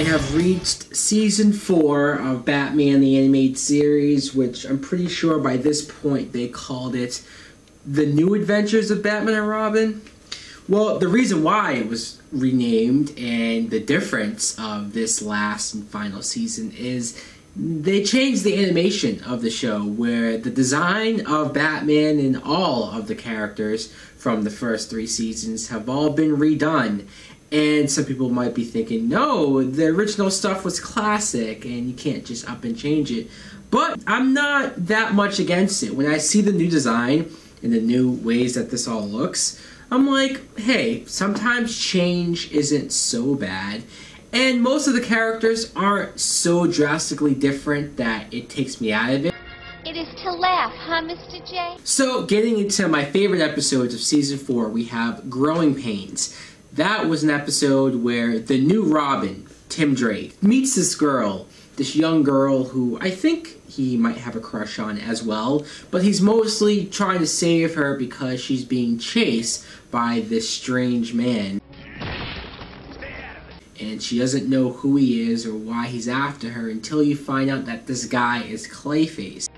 have reached season 4 of Batman the Animated Series, which I'm pretty sure by this point they called it The New Adventures of Batman and Robin. Well, the reason why it was renamed and the difference of this last and final season is they changed the animation of the show, where the design of Batman and all of the characters from the first 3 seasons have all been redone. And some people might be thinking, no, the original stuff was classic and you can't just up and change it. But I'm not that much against it. When I see the new design and the new ways that this all looks, I'm like, hey, sometimes change isn't so bad. And most of the characters aren't so drastically different that it takes me out of it. It is to laugh, huh, Mr. J? So, getting into my favorite episodes of Season 4, we have Growing Pains. That was an episode where the new Robin, Tim Drake, meets this girl, this young girl who I think he might have a crush on as well, but he's mostly trying to save her because she's being chased by this strange man. And she doesn't know who he is or why he's after her until you find out that this guy is Clayface.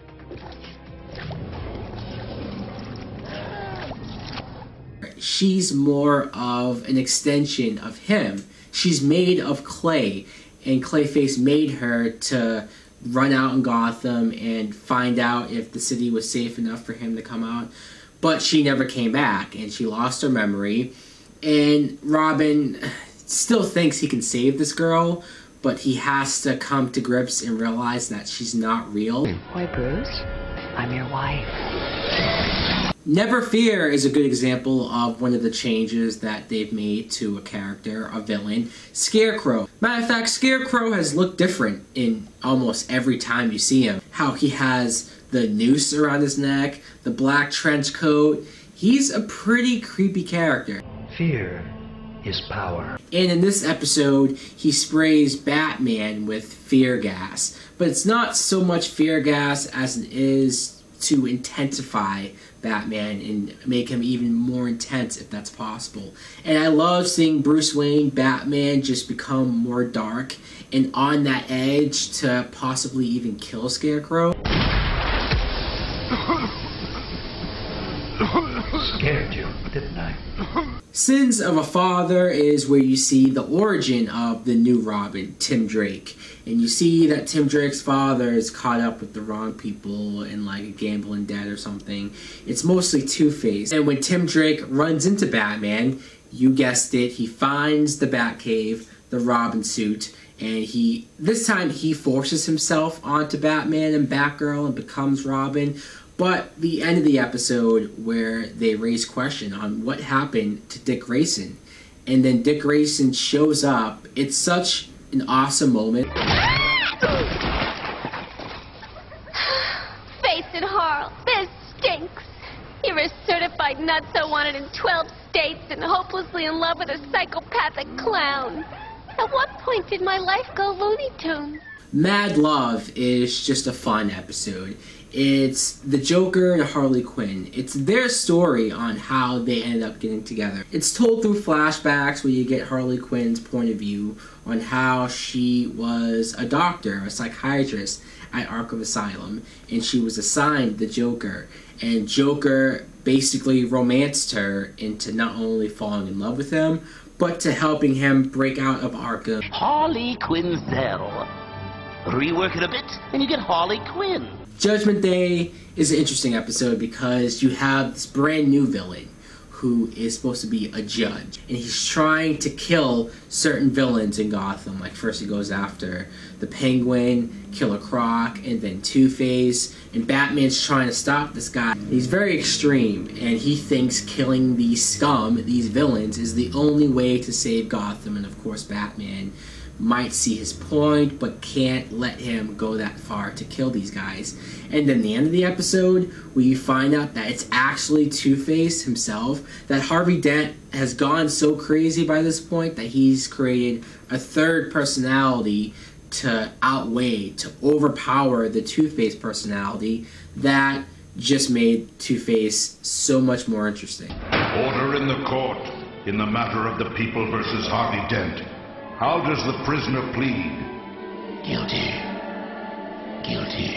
She's more of an extension of him. She's made of clay, and Clayface made her to run out in Gotham and find out if the city was safe enough for him to come out. But she never came back, and she lost her memory. And Robin still thinks he can save this girl, but he has to come to grips and realize that she's not real. Why, Bruce? I'm your wife. Never Fear is a good example of one of the changes that they've made to a character, a villain, Scarecrow. Matter of fact, Scarecrow has looked different in almost every time you see him. How he has the noose around his neck, the black trench coat. He's a pretty creepy character. Fear is power. And in this episode, he sprays Batman with fear gas. But it's not so much fear gas as it is to intensify Batman and make him even more intense if that's possible. And I love seeing Bruce Wayne, Batman, just become more dark and on that edge to possibly even kill Scarecrow. Scared you, didn't I? Sins of a Father is where you see the origin of the new Robin, Tim Drake. And you see that Tim Drake's father is caught up with the wrong people in like a gambling debt or something. It's mostly Two-Face. And when Tim Drake runs into Batman, you guessed it, he finds the Batcave, the Robin suit, and this time he forces himself onto Batman and Batgirl and becomes Robin. But the end of the episode where they raise question on what happened to Dick Grayson, and then Dick Grayson shows up, it's such an awesome moment. Face it, Harl, this stinks. You're a certified nutso wanted in 12 states and hopelessly in love with a psychopathic clown. At what point did my life go Looney Tunes? Mad Love is just a fun episode. It's the Joker and Harley Quinn. It's their story on how they ended up getting together. It's told through flashbacks where you get Harley Quinn's point of view on how she was a doctor, a psychiatrist at Arkham Asylum, and she was assigned the Joker. And Joker basically romanced her into not only falling in love with him, but to helping him break out of Arkham. Harley Quinzel. Rework it a bit, and you get Harley Quinn. Judgment Day is an interesting episode because you have this brand new villain who is supposed to be a judge, and he's trying to kill certain villains in Gotham. Like first he goes after the Penguin, Killer Croc, and then Two-Face, and Batman's trying to stop this guy. He's very extreme, and he thinks killing these scum, these villains, is the only way to save Gotham, and of course Batman might see his point, but can't let him go that far to kill these guys. And then the end of the episode, where you find out that it's actually Two-Face himself, that Harvey Dent has gone so crazy by this point that he's created a third personality to outweigh, to overpower the Two-Face personality, that just made Two-Face so much more interesting. Order in the court in the matter of the People versus Harvey Dent. How does the prisoner plead? Guilty. Guilty.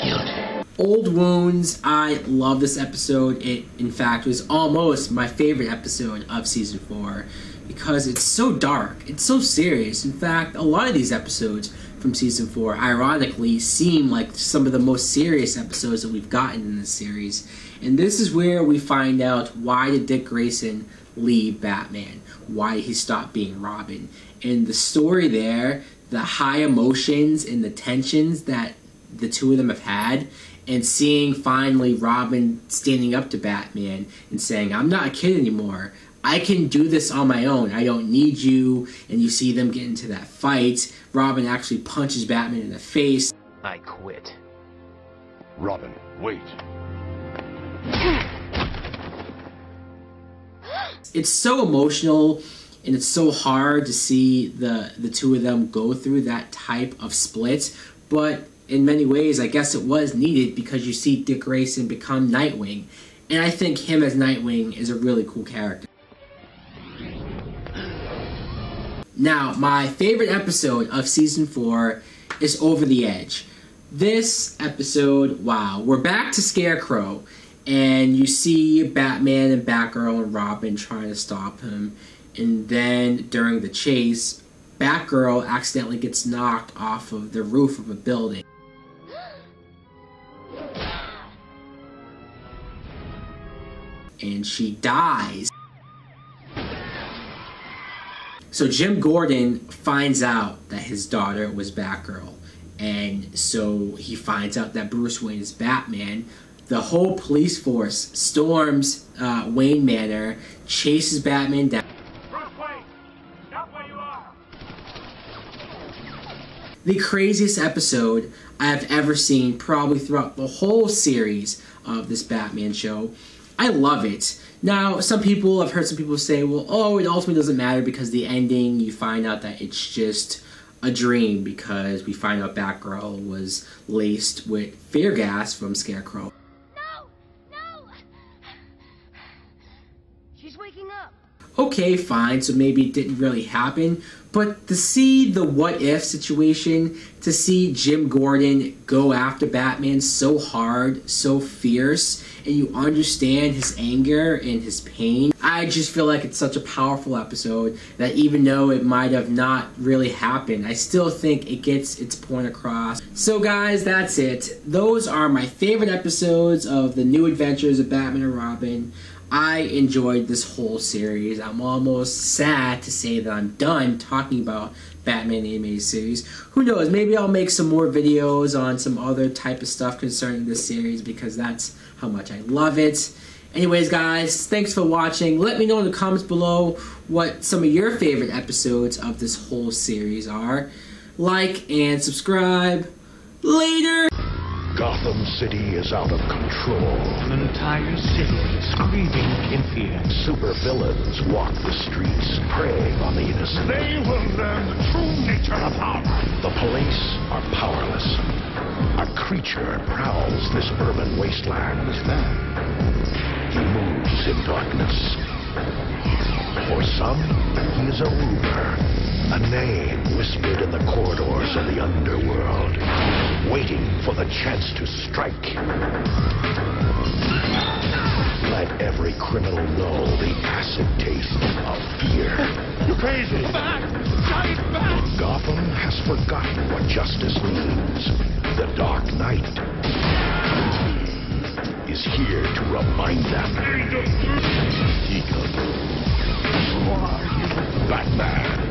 Guilty. Old Wounds, I love this episode. It, in fact, was almost my favorite episode of Season 4 because it's so dark. It's so serious. In fact, a lot of these episodes from Season 4, ironically, seem like some of the most serious episodes that we've gotten in this series. And this is where we find out why did Dick Grayson leave Batman? Why he stopped being Robin? And the story there, the high emotions and the tensions that the two of them have had, and seeing finally Robin standing up to Batman and saying, I'm not a kid anymore. I can do this on my own. I don't need you. And you see them get into that fight. Robin actually punches Batman in the face. I quit. Robin, wait. It's so emotional, and it's so hard to see the two of them go through that type of split. But in many ways, I guess it was needed because you see Dick Grayson become Nightwing. And I think him as Nightwing is a really cool character. Now, my favorite episode of Season 4 is Over the Edge. This episode, wow, we're back to Scarecrow, and you see Batman and Batgirl and Robin trying to stop him, and then during the chase, Batgirl accidentally gets knocked off of the roof of a building. And she dies. So Jim Gordon finds out that his daughter was Batgirl, and so he finds out that Bruce Wayne is Batman. The whole police force storms Wayne Manor, chases Batman down. Bruce Wayne, stop where you are. The craziest episode I have ever seen, probably throughout the whole series of this Batman show. I love it. Now, I've heard some people say, well, oh, it ultimately doesn't matter because the ending, you find out that it's just a dream because we find out Batgirl was laced with fear gas from Scarecrow. No! She's waking up. Okay, fine, so maybe it didn't really happen, but to see the what-if situation, to see Jim Gordon go after Batman so hard, so fierce, and you understand his anger and his pain, I just feel like it's such a powerful episode that even though it might have not really happened, I still think it gets its point across. So guys, that's it. Those are my favorite episodes of the New Adventures of Batman and Robin. I enjoyed this whole series. I'm almost sad to say that I'm done talking about Batman animated series. Who knows, maybe I'll make some more videos on some other type of stuff concerning this series because that's how much I love it. Anyways guys, thanks for watching. Let me know in the comments below what some of your favorite episodes of this whole series are. Like and subscribe. Later! Gotham City is out of control. An entire city screaming in fear. Supervillains walk the streets, preying on the innocent. They will learn the true nature of power. The police are powerless. A creature prowls this urban wasteland. He moves in darkness. For some, he is a ruler. A name whispered in the corridors of the underworld, waiting for the chance to strike. Let every criminal know the acid taste of fear. You crazy! Back! Giant back! Gotham has forgotten what justice means. The Dark Knight is here to remind them. He comes. Batman.